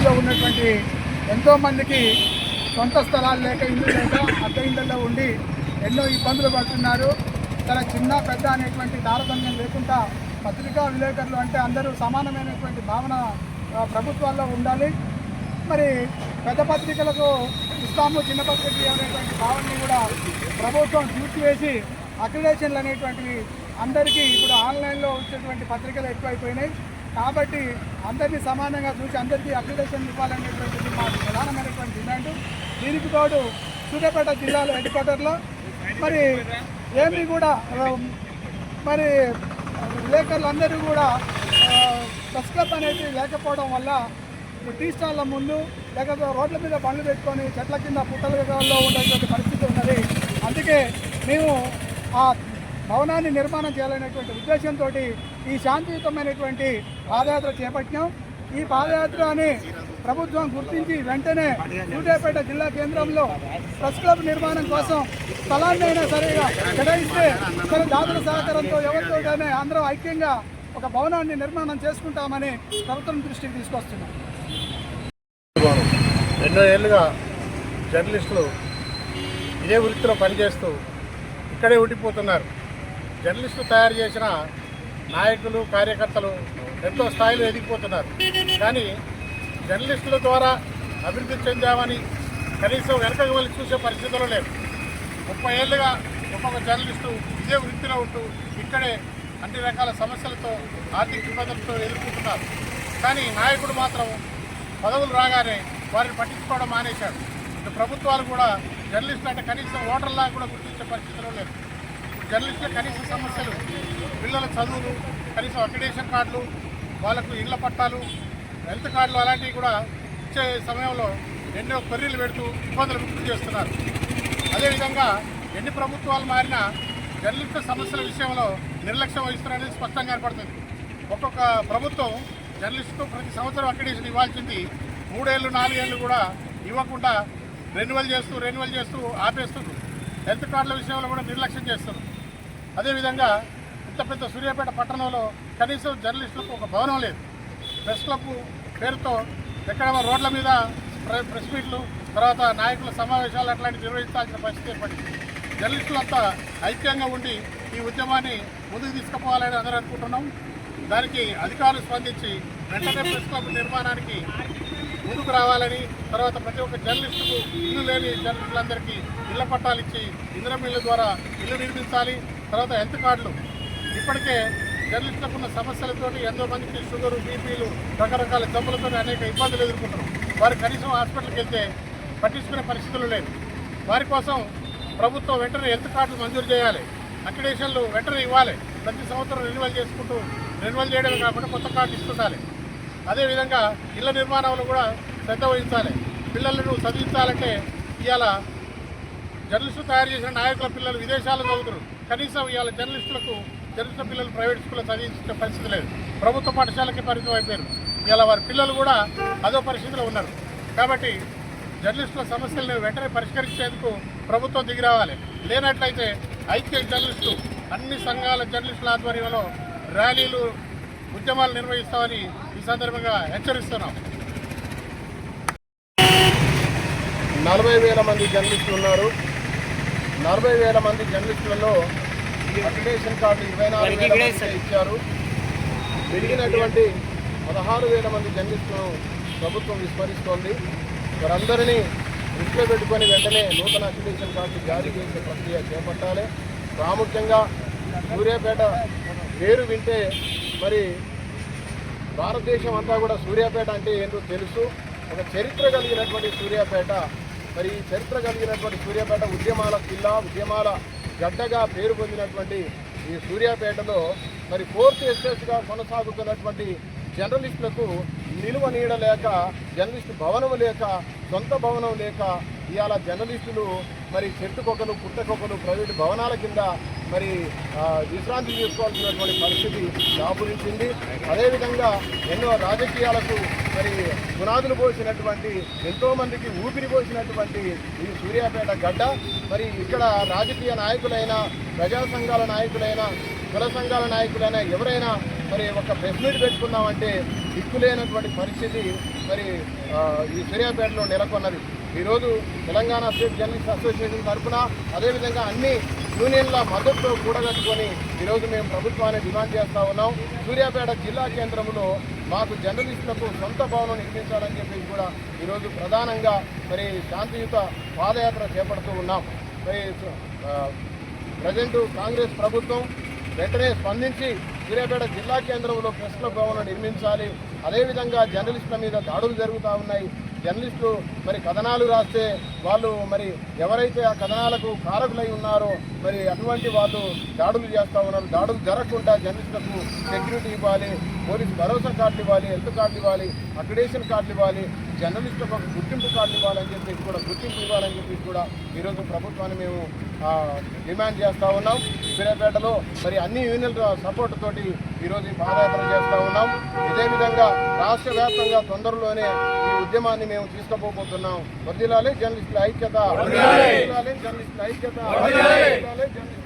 సమాజంలో ఉన్నటువంటి ఎంతోమందికి సొంత స్థలాలు లేక ఇల్లు లేక అద్దె ఇళ్లలో ఉండి ఎన్నో ఇబ్బందులు పడుతున్నారు. చాలా చిన్న పెద్ద అనేటువంటి తారతమ్యం లేకుండా పత్రికా విలేకరులు అంటే అందరూ సమానమైనటువంటి భావన ప్రభుత్వాల్లో ఉండాలి. మరి పెద్ద పత్రికలకు ఇస్తాము, చిన్న పత్రికలు అనేటువంటి భావనని కూడా ప్రభుత్వం చూసివేసి అక్రిడేషన్లు అనేటువంటివి అందరికీ ఇప్పుడు ఆన్లైన్లో వచ్చేటువంటి పత్రికలు ఎక్కువైపోయినాయి. కాబట్టి అందరినీ సమానంగా చూసి అందరికీ అక్రిడేషన్ ఇవ్వాలనేటువంటిది మా ప్రధానమైనటువంటి డిమాండ్. దీనికి తోడు సూర్యాపేట జిల్లాలో హెడ్ క్వార్టర్లో మరి ఏమీ కూడా మరి విలేకరులందరూ కూడా ప్రెస్ క్లబ్ అనేది లేకపోవడం వల్ల టీ స్టాల్ల ముందు లేకపోతే రోడ్ల మీద బండ్లు పెట్టుకొని చెట్ల కింద పుట్టలలో ఉండేటువంటి పరిస్థితి ఉన్నది. అందుకే మేము ఆ భవనాన్ని నిర్మాణం చేయాలనేటువంటి ఉద్దేశంతో ఈ శాంతియుతమైనటువంటి పాదయాత్ర చేపట్టాం. ఈ పాదయాత్రని ప్రభుత్వం గుర్తించి వెంటనే సూర్యాపేట జిల్లా కేంద్రంలో ప్రెస్ క్లబ్ నిర్మాణం కోసం స్థలాన్ని అయినా సరిగా కేటాయిస్తే సరే దాతల సహకారంతో ఎవరితోనే అందరూ ఐక్యంగా ఒక భవనాన్ని నిర్మాణం చేసుకుంటామని ప్రభుత్వం దృష్టికి తీసుకొస్తున్నాం. ఎన్నో ఏళ్ళుగా జర్నలిస్టులు ఇదే వృత్తిలో పనిచేస్తూ ఇక్కడే ఉండిపోతున్నారు. జర్నలిస్టులు తయారు చేసిన నాయకులు కార్యకర్తలు ఎంతో స్థాయిలో ఎదిగిపోతున్నారు. కానీ జర్నలిస్టుల ద్వారా అభివృద్ధి చెందామని కనీసం వెనకకు వెళ్ళి చూసే పరిస్థితుల్లో లేదు. 30 ఏళ్ళుగా ఒక్కొక్క జర్నలిస్టు ఇదే వృత్తిలో ఉంటూ ఇక్కడే అన్ని రకాల సమస్యలతో ఆర్థిక ఇబ్బందులతో ఎదుర్కొంటున్నారు. కానీ నాయకుడు మాత్రం పదవులు రాగానే వారిని పట్టించుకోవడం మానేశాడు. ఇటు ప్రభుత్వాలు కూడా జర్నలిస్టులు అంటే కనీసం ఓటర్లా కూడా గుర్తించే పరిస్థితిలో లేదు. జర్నలిస్టుల కనీస సమస్యలు, పిల్లల చదువులు, కనీసం అక్రిడేషన్ కార్డులు, వాళ్లకు ఇళ్ల పట్టాలు, హెల్త్ కార్డులు అలాంటివి కూడా ఇచ్చే సమయంలో ఎన్నో కొర్రీలు పెడుతూ ఇబ్బందులు గుర్తు చేస్తున్నారు. అదేవిధంగా ఎన్ని ప్రభుత్వాలు మారినా జర్నలిస్టుల సమస్యల విషయంలో నిర్లక్ష్యం వహిస్తున్నారనేది స్పష్టంగా ఏర్పడుతుంది. ఒక్కొక్క ప్రభుత్వం జర్నలిస్టుకు ప్రతి సంవత్సరం అక్రిడేషన్ ఇవ్వాల్సింది 3 ఏళ్ళు 4 ఏళ్ళు కూడా ఇవ్వకుండా రెన్యువల్ చేస్తూ ఆపేస్తున్నారు. హెల్త్ కార్డుల విషయంలో కూడా నిర్లక్ష్యం చేస్తున్నారు. అదేవిధంగా ఇంత పెద్ద సూర్యాపేట పట్టణంలో కనీసం జర్నలిస్టులకు ఒక భవనం లేదు. ప్రెస్ క్లబ్ పేరుతో ఎక్కడ రోడ్ల మీద ప్రెస్ మీట్లు, తర్వాత నాయకుల సమావేశాలు అట్లాంటివి నిర్వహించాల్సిన పరిస్థితి ఏర్పడింది. జర్నలిస్టులంతా ఐక్యంగా ఉండి ఈ ఉద్యమాన్ని ముందుకు తీసుకుపోవాలని అందరూ అనుకుంటున్నాం. దానికి అధికారులు స్పందించి వెంటనే ప్రెస్ క్లబ్ నిర్మాణానికి ముందుకు రావాలని, తర్వాత ప్రతి ఒక్క జర్నలిస్టుకు ఇల్లు లేని జర్నలిస్టులందరికీ ఇళ్ల పట్టాలు ఇచ్చి ఇందిరమ్మ ఇళ్ల ద్వారా ఇల్లు నిర్మించాలి. తర్వాత హెల్త్ కార్డులు, ఇప్పటికే జర్నలిస్టులకు ఉన్న సమస్యలతో ఎంతో మందికి షుగరు, బీపీలు, రకరకాల జబ్బులతో అనేక ఇబ్బందులు ఎదుర్కొంటున్నారు. వారు కనీసం హాస్పిటల్కి వెళ్తే పట్టించుకునే పరిస్థితులు లేదు. వారి కోసం ప్రభుత్వం వెంటనే హెల్త్ కార్డులు మంజూరు చేయాలి, అక్రిడేషన్లు వెంటనే ఇవ్వాలి. ప్రతి సంవత్సరం రెన్యువల్ చేయడమే కాకుండా కొత్త కార్డు ఇస్తుండాలి. అదేవిధంగా ఇళ్ల నిర్మాణంలో కూడా శ్రద్ధ వహించాలి. పిల్లలను చదివించాలంటే ఇవాళ జర్నలిస్టులు తయారు చేసిన నాయకుల పిల్లలు విదేశాల్లో చదువుతున్నారు. కనీసం ఇవాళ జర్నలిస్టుల పిల్లలు ప్రైవేట్ స్కూల్లో చదివించే పరిస్థితి లేదు. ప్రభుత్వ పాఠశాలకి పరిమితం అయిపోయారు. ఇలా వారి పిల్లలు కూడా అదో పరిస్థితిలో ఉన్నారు. కాబట్టి జర్నలిస్టుల సమస్యలను వెంటనే పరిష్కరించేందుకు ప్రభుత్వం దిగి రావాలి. లేనట్లయితే ఐక్య జర్నలిస్టులు అన్ని సంఘాల జర్నలిస్టుల ఆధ్వర్యంలో ర్యాలీలు, ఉద్యమాలు నిర్వహిస్తామని ఈ సందర్భంగా హెచ్చరిస్తున్నాం. 40,000 మంది జర్నలిస్టులు ఉన్నారు. 40,000 మంది జర్నలిస్టులలో అక్రిడేషన్ కార్డు 24,000 ఇచ్చారు. పెరిగినటువంటి 16,000 మంది జర్నలిస్టులను ప్రభుత్వం విస్మరిస్తోంది. వారందరినీ దృష్టిలో పెట్టుకొని వెంటనే నూతన అక్రిడేషన్ కార్డు జారీ చేసే ప్రక్రియ చేపట్టాలి. ప్రాముఖ్యంగా సూర్యాపేట పేరు వింటే మరి భారతదేశం అంతా కూడా సూర్యాపేట అంటే ఏంటో తెలుసు. ఒక చరిత్ర కలిగినటువంటి సూర్యాపేట, మరి ఈ చరిత్ర కలిగినటువంటి సూర్యాపేట ఉద్యమాల జిల్లా, ఉద్యమాల గడ్డగా పేరు పొందినటువంటి ఈ సూర్యాపేటలో మరి 4th ఎస్టేట్గా కొనసాగుతున్నటువంటి జర్నలిస్టులకు నిలువ నీడ లేక, జర్నలిస్టు భవనం లేక, సొంత భవనం లేక ఇవాళ జర్నలిస్టులు మరి చెట్టుకొకలు పుట్టకొకలు ప్రైవేటు భవనాల కింద మరి విశ్రాంతి తీసుకోవాల్సినటువంటి పరిస్థితి దాపురించింది. అదేవిధంగా ఎన్నో రాజకీయాలకు మరి పునాదులు పోసినటువంటి, ఎంతోమందికి ఊపిరి పోసినటువంటి ఈ సూర్యాపేట గడ్డ మరి ఇక్కడ రాజకీయ నాయకులైనా, ప్రజా సంఘాల నాయకులైనా, కుల సంఘాల నాయకులైనా ఎవరైనా మరి ఒక ప్రెస్ మీట్ పెట్టుకుందామంటే దిక్కులేనటువంటి పరిస్థితి మరి ఈ సూర్యాపేటలో నెలకొన్నది. ఈరోజు తెలంగాణ స్టేట్ జర్నలిస్ట్ అసోసియేషన్ తరఫున అదేవిధంగా అన్ని యూనియన్ల మద్దతుతో కూడగట్టుకొని ఈరోజు మేము ప్రభుత్వాన్ని డిమాండ్ చేస్తూ ఉన్నాం. సూర్యాపేట జిల్లా కేంద్రంలో మాకు జర్నలిస్టులకు సొంత భవనం నిర్మించాలని చెప్పి కూడా ఈరోజు ప్రధానంగా మరి శాంతియుత పాదయాత్ర చేపడుతూ ఉన్నాం. మరి ప్రజెంట్ కాంగ్రెస్ ప్రభుత్వం వెంటనే స్పందించి సూర్యాపేట జిల్లా కేంద్రంలో ప్రెస్ క్లబ్ భవనం నిర్మించాలి. అదేవిధంగా జర్నలిస్టుల మీద దాడులు జరుగుతూ ఉన్నాయి. జర్నలిస్టులు మరి కథనాలు రాస్తే వాళ్ళు మరి ఎవరైతే ఆ కథనాలకు కారకులై ఉన్నారో మరి అటువంటి వాళ్ళు దాడులు చేస్తూ ఉన్నారు. దాడులు జరగకుండా జర్నలిస్టులకు సెక్యూరిటీ ఇవ్వాలి, పోలీసు భరోసా కార్డులు ఇవ్వాలి, హెల్త్ కార్డులు ఇవ్వాలి, అక్రిడేషన్ కార్డులు ఇవ్వాలి, జర్నలిస్టులకు ఒక గుర్తింపు కార్డులు ఇవ్వాలని చెప్పేసి కూడా గుర్తింపు ఇవ్వాలని చెప్పేసి కూడా ఈరోజు ప్రభుత్వాన్ని మేము డిమాండ్ చేస్తూ ఉన్నాం. సూర్యాపేటలో మరి అన్ని యూనియన్ల సపోర్ట్ తోటి ఈరోజు ఈ పాదయాత్ర చేస్తూ ఉన్నాం. ఇదే విధంగా రాష్ట్ర వ్యాప్తంగా తొందరలోనే ఈ ఉద్యమాన్ని మేము తీసుకుపోతున్నాం. వర్ధిల్లాలి జర్నలిస్టుల ఐక్యత, వర్ధిల్లాలి జర్నలిస్టుల ఐక్యత, వర్ధిల్లాలి జర్నలిస్టుల